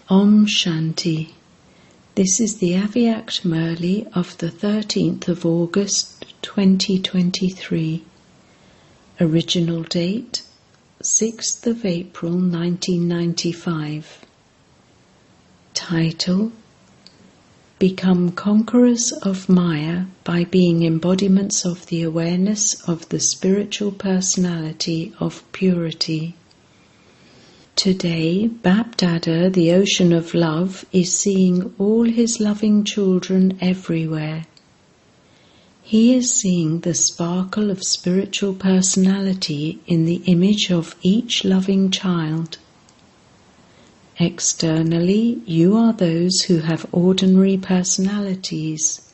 Om Shanti. This is the Avyakt Murli of the 13th of August 2023. Original date 6th of April 1995. Title: Become conquerors of Maya by being embodiments of the awareness of the spiritual personality of purity. Today, Bap-Dada, the ocean of love, is seeing all his loving children everywhere. He is seeing the sparkle of spiritual personality in the image of each loving child. Externally, you are those who have ordinary personalities,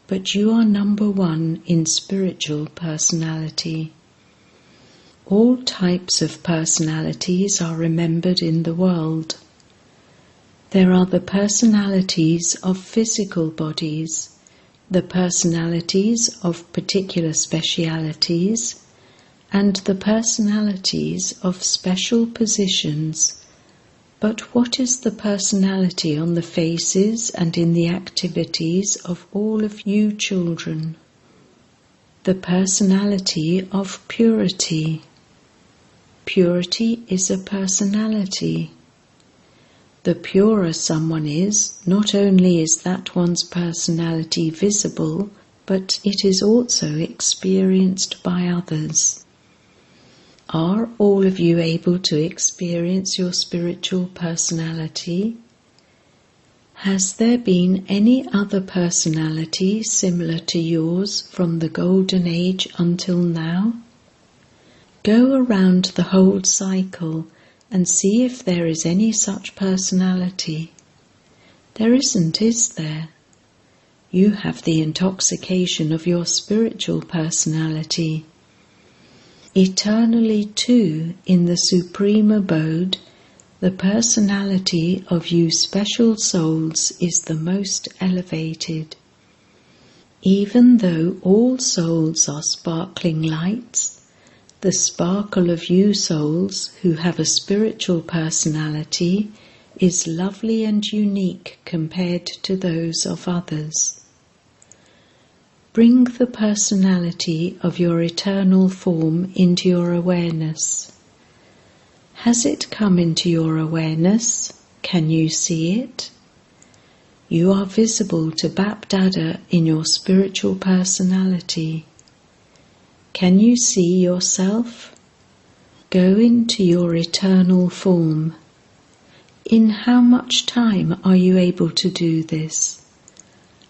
but you are number one in spiritual personality. All types of personalities are remembered in the world. There are the personalities of physical bodies, the personalities of particular specialities, and the personalities of special positions. But what is the personality on the faces and in the activities of all of you children? The personality of purity. Purity is a personality. The purer someone is, not only is that one's personality visible, but it is also experienced by others. Are all of you able to experience your spiritual personality? Has there been any other personality similar to yours from the Golden Age until now? Go around the whole cycle and see if there is any such personality. There isn't, is there? You have the intoxication of your spiritual personality. Eternally too, in the supreme abode, the personality of you special souls is the most elevated. Even though all souls are sparkling lights, the sparkle of you souls who have a spiritual personality is lovely and unique compared to those of others. Bring the personality of your eternal form into your awareness. Has it come into your awareness? Can you see it? You are visible to Bap-Dada in your spiritual personality. Can you see yourself? Go into your eternal form. In how much time are you able to do this?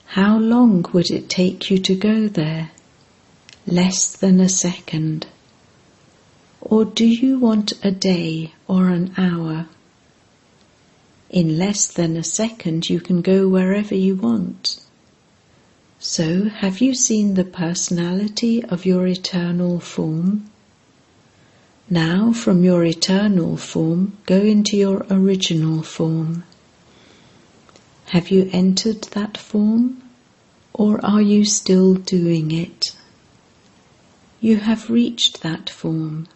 How long would it take you to go there? Less than a second. Or do you want a day or an hour? In less than a second you can go wherever you want. So, have you seen the personality of your eternal form? Now, from your eternal form, go into your original form. Have you entered that form, or are you still doing it? You have reached that form.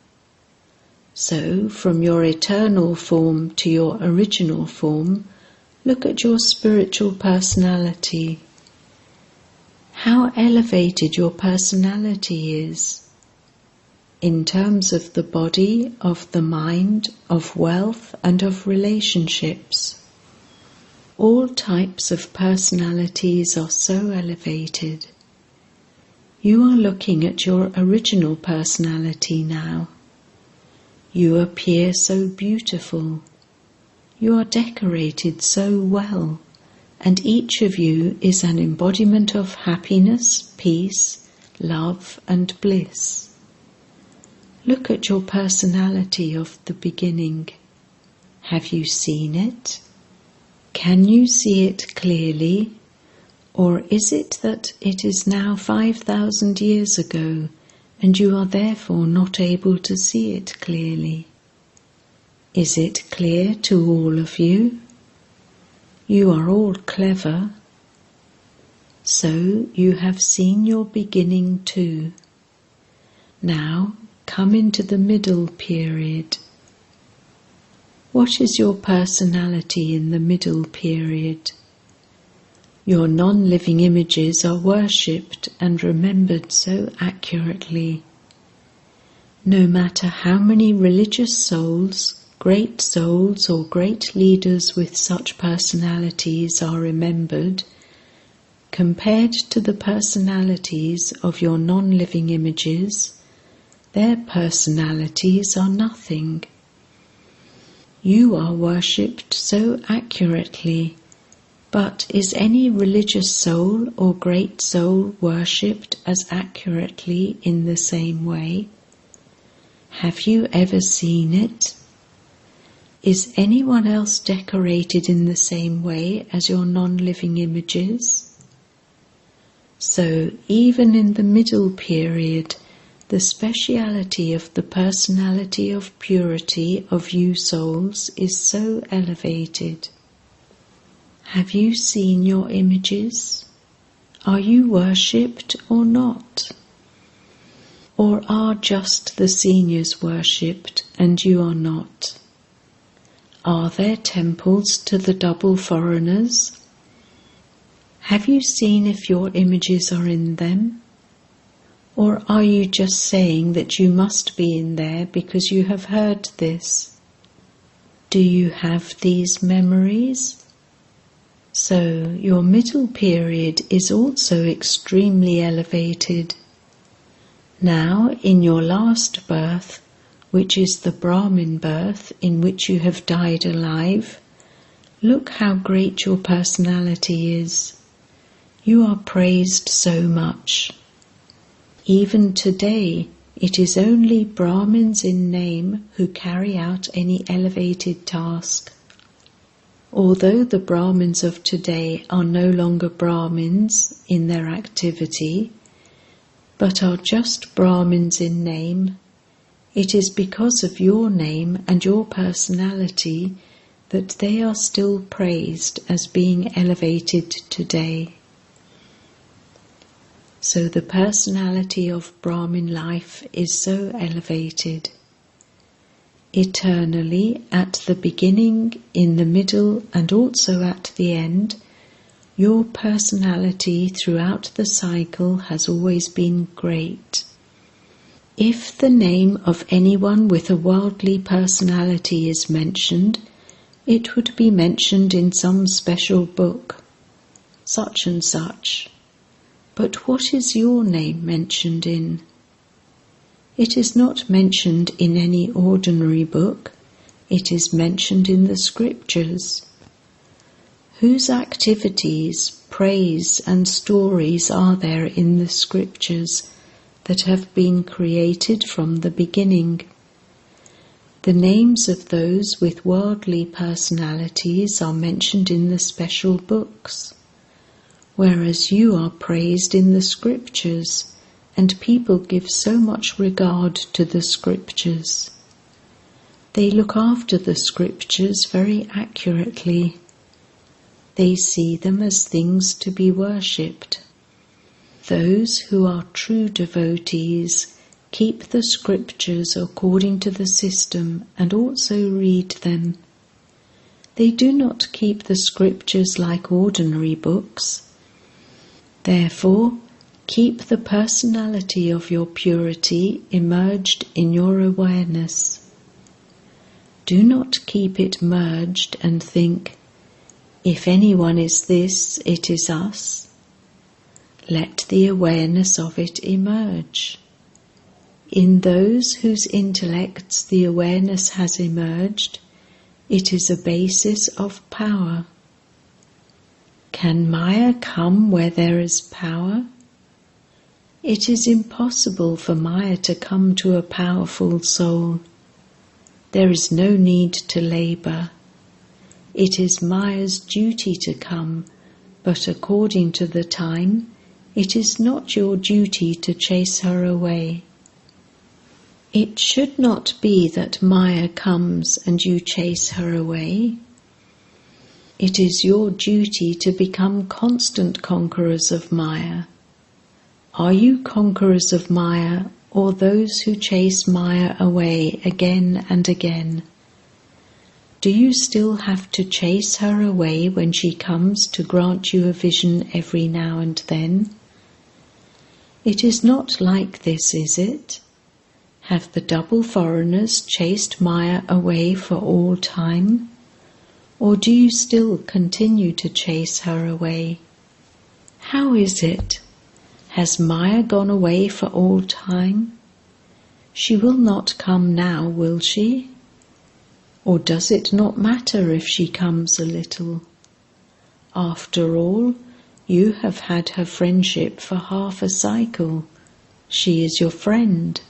So, from your eternal form to your original form, look at your spiritual personality. How elevated your personality is, in terms of the body, of the mind, of wealth, and of relationships. All types of personalities are so elevated. You are looking at your original personality now. You appear so beautiful. You are decorated so well. And each of you is an embodiment of happiness, peace, love and bliss. Look at your personality of the beginning. Have you seen it? Can you see it clearly? Or is it that it is now 5,000 years ago and you are therefore not able to see it clearly? Is it clear to all of you? You are all clever, so you have seen your beginning too. Now come into the middle period. What is your personality in the middle period? Your non-living images are worshipped and remembered so accurately. No matter how many religious souls, great souls or great leaders with such personalities are remembered, compared to the personalities of your non-living images, their personalities are nothing. You are worshipped so accurately, but is any religious soul or great soul worshipped as accurately in the same way? Have you ever seen it? Is anyone else decorated in the same way as your non-living images? So, even in the middle period, the speciality of the personality of purity of you souls is so elevated. Have you seen your images? Are you worshipped or not? Or are just the seniors worshipped and you are not? Are there temples to the double foreigners? Have you seen if your images are in them? Or are you just saying that you must be in there because you have heard this? Do you have these memories? So your middle period is also extremely elevated. Now, in your last birth, which is the Brahmin birth in which you have died alive, look how great your personality is. You are praised so much. Even today, it is only Brahmins in name who carry out any elevated task. Although the Brahmins of today are no longer Brahmins in their activity, but are just Brahmins in name, it is because of your name and your personality that they are still praised as being elevated today. So the personality of Brahmin life is so elevated. Eternally, at the beginning, in the middle, and also at the end, your personality throughout the cycle has always been great. If the name of anyone with a worldly personality is mentioned, it would be mentioned in some special book, such and such. But what is your name mentioned in? It is not mentioned in any ordinary book, it is mentioned in the scriptures. Whose activities, praise and stories are there in the scriptures that have been created from the beginning? The names of those with worldly personalities are mentioned in the special books, whereas you are praised in the scriptures, and people give so much regard to the scriptures. They look after the scriptures very accurately. They see them as things to be worshipped. Those who are true devotees keep the scriptures according to the system and also read them. They do not keep the scriptures like ordinary books. Therefore, keep the personality of your purity immersed in your awareness. Do not keep it merged and think, if anyone is this, it is us. Let the awareness of it emerge. In those whose intellects the awareness has emerged, it is a basis of power. Can Maya come where there is power? It is impossible for Maya to come to a powerful soul. There is no need to labour. It is Maya's duty to come, but according to the time, it is not your duty to chase her away. It should not be that Maya comes and you chase her away. It is your duty to become constant conquerors of Maya. Are you conquerors of Maya, or those who chase Maya away again and again? Do you still have to chase her away when she comes to grant you a vision every now and then? It is not like this, is it? Have the double foreigners chased Maya away for all time? Or do you still continue to chase her away? How is it? Has Maya gone away for all time? She will not come now, will she? Or does it not matter if she comes a little? After all, you have had her friendship for half a cycle. She is your friend.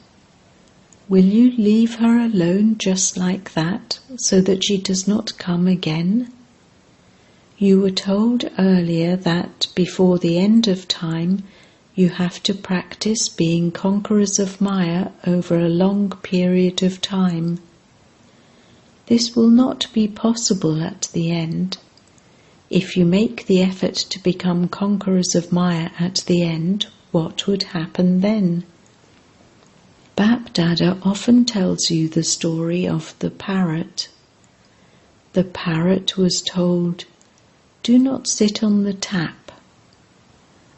Will you leave her alone just like that, so that she does not come again? You were told earlier that before the end of time, you have to practice being conquerors of Maya over a long period of time. This will not be possible at the end. If you make the effort to become conquerors of Maya at the end, what would happen then? Bap Dada often tells you the story of the parrot. The parrot was told, "Do not sit on the tap,"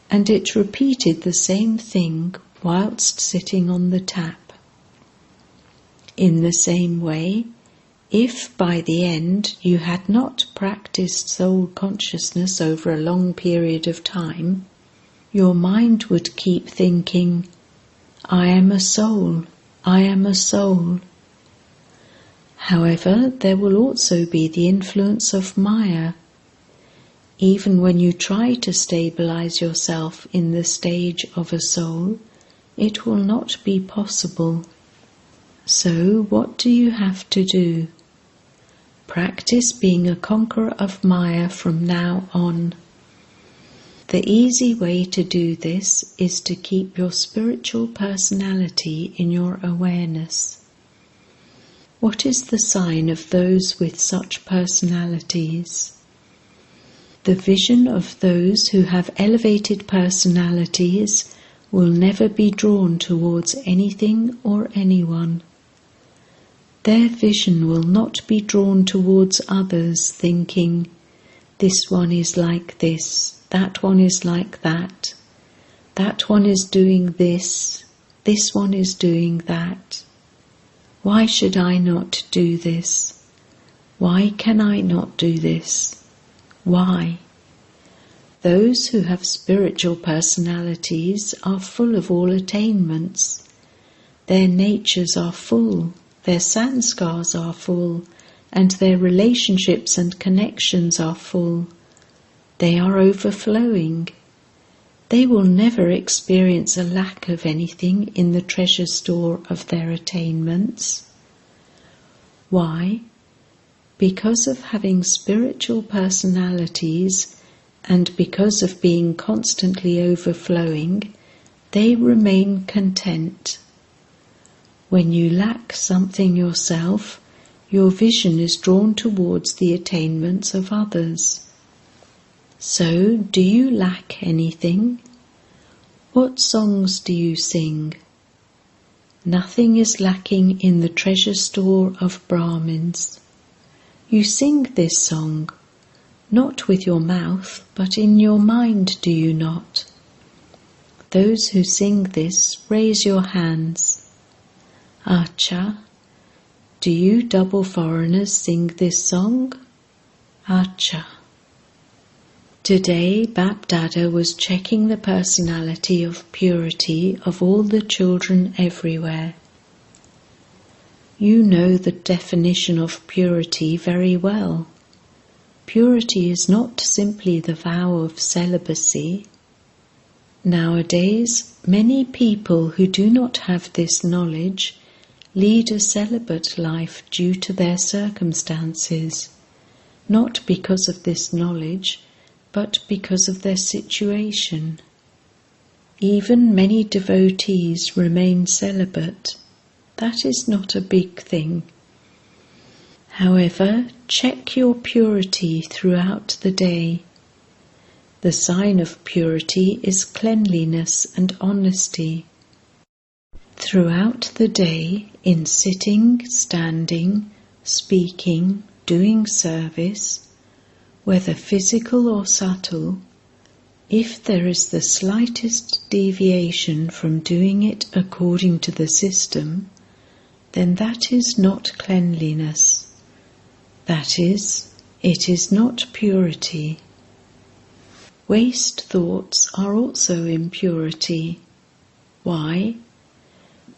and it repeated the same thing whilst sitting on the tap. In the same way, if by the end you had not practiced soul consciousness over a long period of time, your mind would keep thinking, "I am a soul, I am a soul." However, there will also be the influence of Maya. Even when you try to stabilize yourself in the stage of a soul, it will not be possible. So what do you have to do? Practice being a conqueror of Maya from now on. The easy way to do this is to keep your spiritual personality in your awareness. What is the sign of those with such personalities? The vision of those who have elevated personalities will never be drawn towards anything or anyone. Their vision will not be drawn towards others thinking, "This one is like this, that one is like that, that one is doing this one is doing that. Why should I not do this? Why can I not do this? Why?" Those who have spiritual personalities are full of all attainments. Their natures are full, their sanskars are full, and their relationships and connections are full. They are overflowing. They will never experience a lack of anything in the treasure store of their attainments. Why? Because of having spiritual personalities and because of being constantly overflowing, they remain content. When you lack something yourself, your vision is drawn towards the attainments of others. So, do you lack anything? What songs do you sing? Nothing is lacking in the treasure store of Brahmins. You sing this song, not with your mouth, but in your mind, do you not? Those who sing this, raise your hands. Acha, do you double foreigners sing this song? Acha. Today, Bap Dada was checking the personality of purity of all the children everywhere. You know the definition of purity very well. Purity is not simply the vow of celibacy. Nowadays, many people who do not have this knowledge lead a celibate life due to their circumstances, not because of this knowledge, but because of their situation. Even many devotees remain celibate. That is not a big thing. However, check your purity throughout the day. The sign of purity is cleanliness and honesty. Throughout the day, in sitting, standing, speaking, doing service, whether physical or subtle, if there is the slightest deviation from doing it according to the system, then that is not cleanliness. That is, it is not purity. Waste thoughts are also impurity. Why?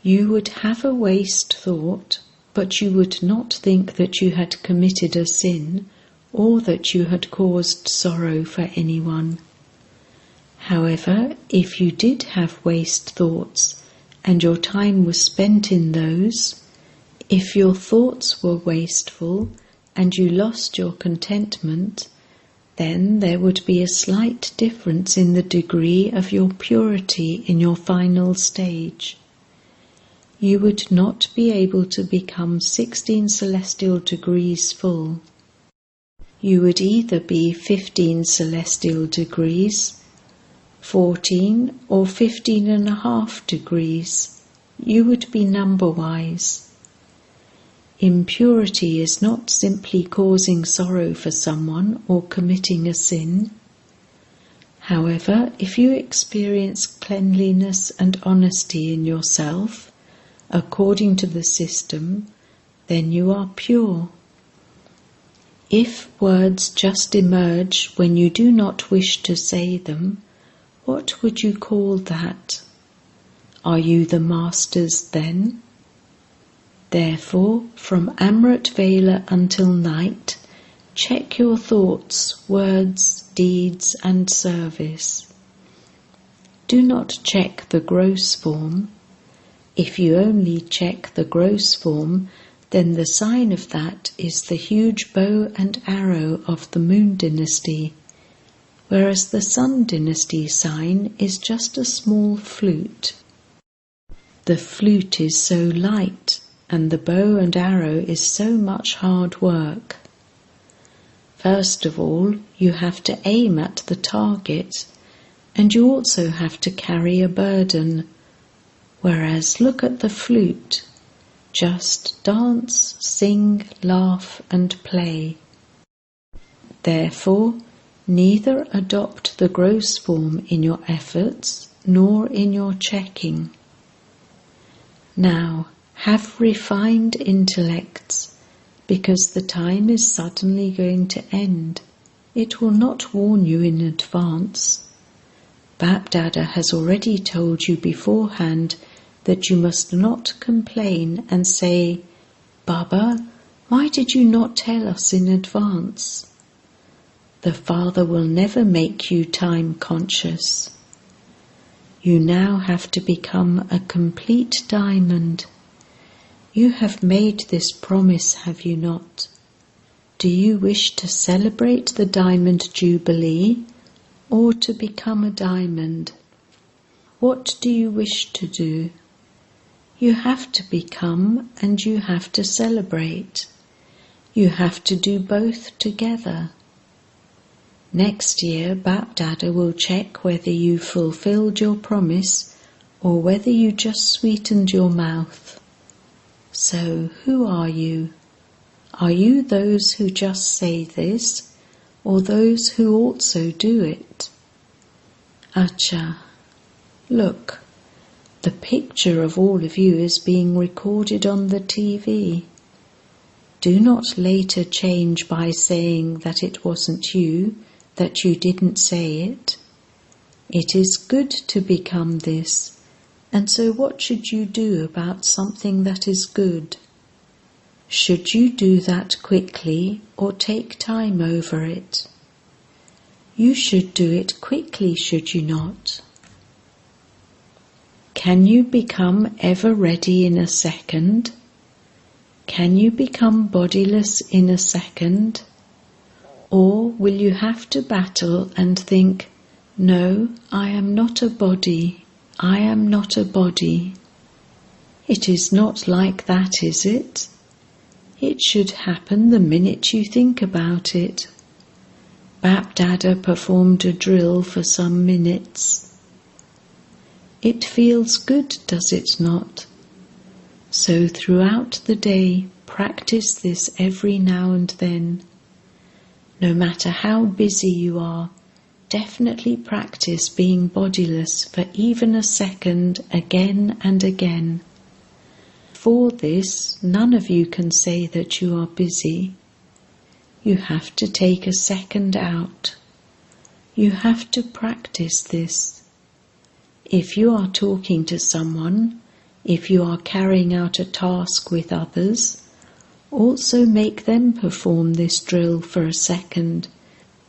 You would have a waste thought, but you would not think that you had committed a sin or that you had caused sorrow for anyone. However, if you did have waste thoughts and your time was spent in those, if your thoughts were wasteful and you lost your contentment, then there would be a slight difference in the degree of your purity in your final stage. You would not be able to become 16 celestial degrees full. You would either be 15 celestial degrees, 14 or 15.5 degrees. You would be number-wise. Impurity is not simply causing sorrow for someone or committing a sin. However, if you experience cleanliness and honesty in yourself, according to the system, then you are pure. If words just emerge when you do not wish to say them, what would you call that? Are you the masters then? Therefore, from Amrit Vela until night, check your thoughts, words, deeds and service. Do not check the gross form. If you only check the gross form, then the sign of that is the huge bow and arrow of the Moon Dynasty, whereas the Sun Dynasty sign is just a small flute. The flute is so light, and the bow and arrow is so much hard work. First of all, you have to aim at the target, and you also have to carry a burden, whereas look at the flute. Just dance, sing, laugh and play. Therefore, neither adopt the gross form in your efforts nor in your checking. Now, have refined intellects, because the time is suddenly going to end. It will not warn you in advance. Bapdada has already told you beforehand that you must not complain and say, "Baba, why did you not tell us in advance?" The Father will never make you time conscious. You now have to become a complete diamond. You have made this promise, have you not? Do you wish to celebrate the Diamond Jubilee or to become a diamond? What do you wish to do? You have to become and you have to celebrate. You have to do both together. Next year, Bapdada will check whether you fulfilled your promise or whether you just sweetened your mouth. So, who are you? Are you those who just say this, or those who also do it? Acha, look, the picture of all of you is being recorded on the TV. Do not later change by saying that it wasn't you, that you didn't say it. It is good to become this. And so what should you do about something that is good? Should you do that quickly or take time over it? You should do it quickly, should you not? Can you become ever ready in a second? Can you become bodiless in a second? Or will you have to battle and think, "No, I am not a body. I am not a body"? It is not like that, is it? It should happen the minute you think about it. Bapdada performed a drill for some minutes. It feels good, does it not? So throughout the day, practice this every now and then. No matter how busy you are, definitely practice being bodiless for even a second again and again. For this, none of you can say that you are busy. You have to take a second out. You have to practice this. If you are talking to someone, if you are carrying out a task with others, also make them perform this drill for a second,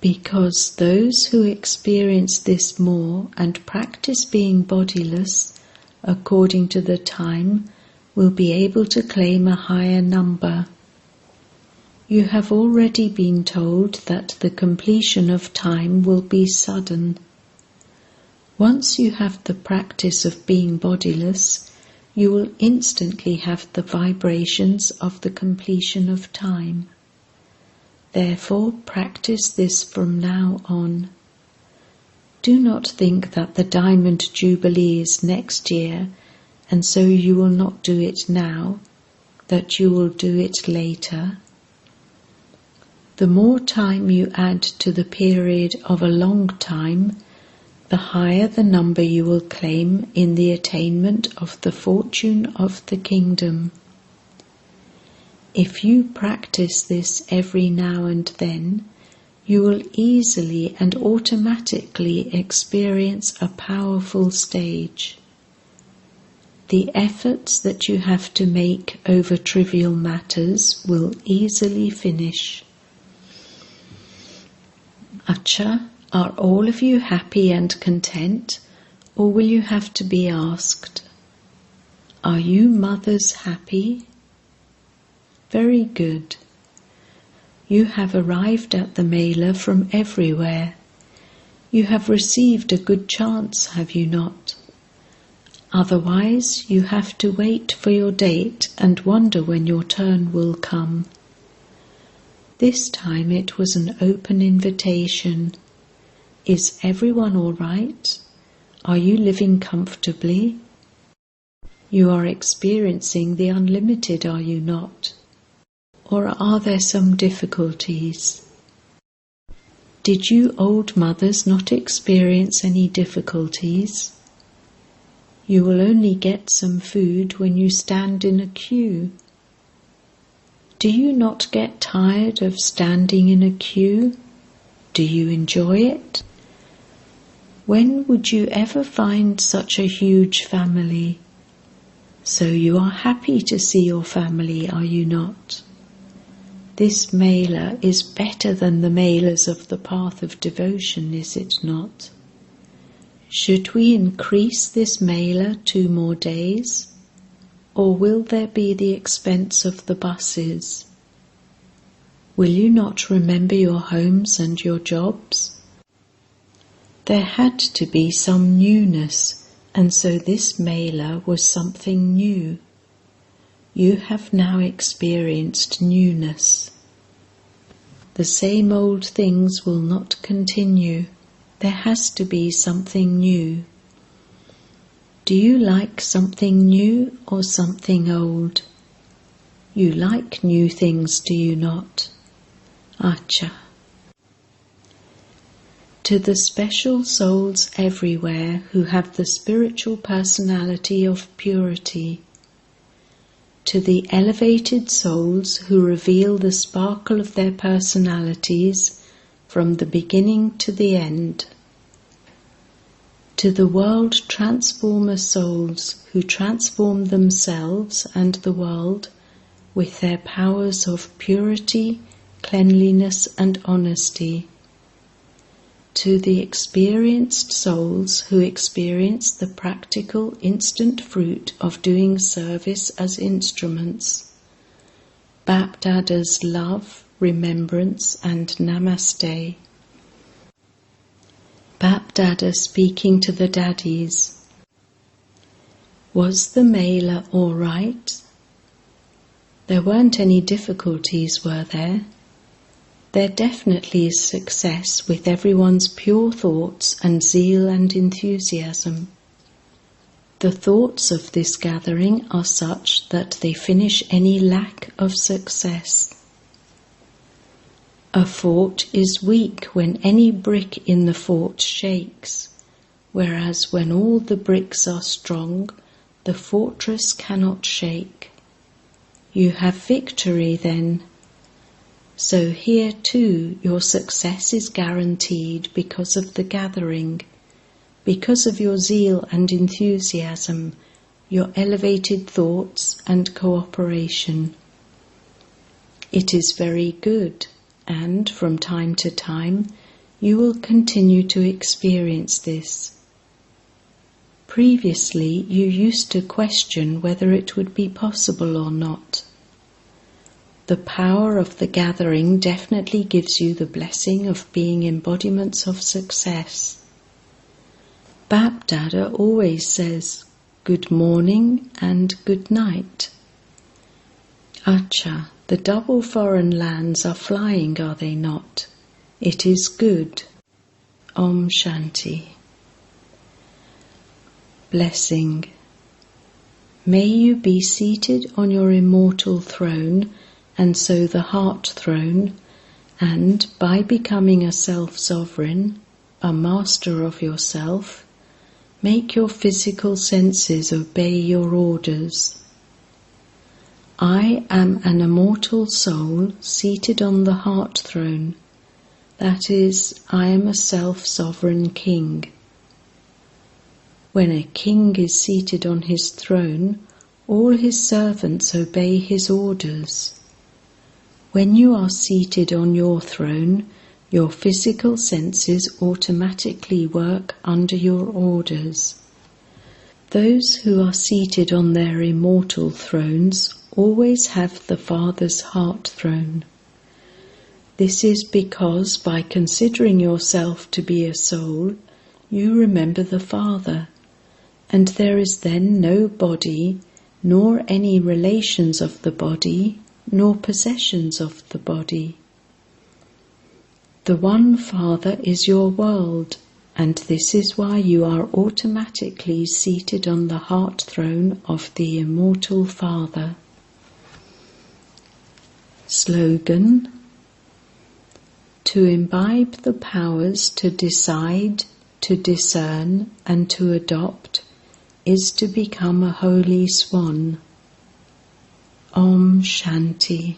because those who experience this more and practice being bodiless according to the time will be able to claim a higher number. You have already been told that the completion of time will be sudden. Once you have the practice of being bodiless, you will instantly have the vibrations of the completion of time. Therefore, practice this from now on. Do not think that the Diamond Jubilee is next year, and so you will not do it now, that you will do it later. The more time you add to the period of a long time, the higher the number you will claim in the attainment of the fortune of the kingdom. If you practice this every now and then, you will easily and automatically experience a powerful stage. The efforts that you have to make over trivial matters will easily finish. Acha, are all of you happy and content, or will you have to be asked? Are you mothers happy? Very good. You have arrived at the Mela from everywhere. You have received a good chance, have you not? Otherwise, you have to wait for your date and wonder when your turn will come. This time it was an open invitation. Is everyone all right? Are you living comfortably? You are experiencing the unlimited, are you not? Or are there some difficulties? Did you old mothers not experience any difficulties? You will only get some food when you stand in a queue. Do you not get tired of standing in a queue? Do you enjoy it? When would you ever find such a huge family? So you are happy to see your family, are you not? This Mela is better than the Melas of the path of devotion, is it not? Should we increase this Mela 2 more days? Or will there be the expense of the buses? Will you not remember your homes and your jobs? There had to be some newness, and so this Mela was something new. You have now experienced newness. The same old things will not continue. There has to be something new. Do you like something new or something old? You like new things, do you not? Acha. To the special souls everywhere who have the spiritual personality of purity, to the elevated souls who reveal the sparkle of their personalities from the beginning to the end, to the world transformer souls who transform themselves and the world with their powers of purity, cleanliness and honesty, to the experienced souls who experience the practical instant fruit of doing service as instruments, Bapdada's love, remembrance and namaste. Bapdada speaking to the daddies. Was the Mela all right? There weren't any difficulties, were there? There definitely is success with everyone's pure thoughts and zeal and enthusiasm. The thoughts of this gathering are such that they finish any lack of success. A fort is weak when any brick in the fort shakes, whereas when all the bricks are strong, the fortress cannot shake. You have victory then. So here too your success is guaranteed because of the gathering, because of your zeal and enthusiasm, your elevated thoughts and cooperation. It is very good, and from time to time you will continue to experience this. Previously you used to question whether it would be possible or not. The power of the gathering definitely gives you the blessing of being embodiments of success. Bap Dada always says, good morning and good night. Acha, the double foreign lands are flying, are they not? It is good. Om Shanti. Blessing. May you be seated on your immortal throne, and so the heart throne, and by becoming a self-sovereign, a master of yourself, make your physical senses obey your orders. I am an immortal soul seated on the heart throne. That is, I am a self-sovereign king. When a king is seated on his throne, all his servants obey his orders. When you are seated on your throne, your physical senses automatically work under your orders. Those who are seated on their immortal thrones always have the Father's heart throne. This is because by considering yourself to be a soul, you remember the Father, and there is then no body, nor any relations of the body, nor possessions of the body. The one Father is your world, and this is why you are automatically seated on the heart throne of the immortal Father. Slogan: to imbibe the powers to decide, to discern, and to adopt is to become a holy swan. Om Shanti.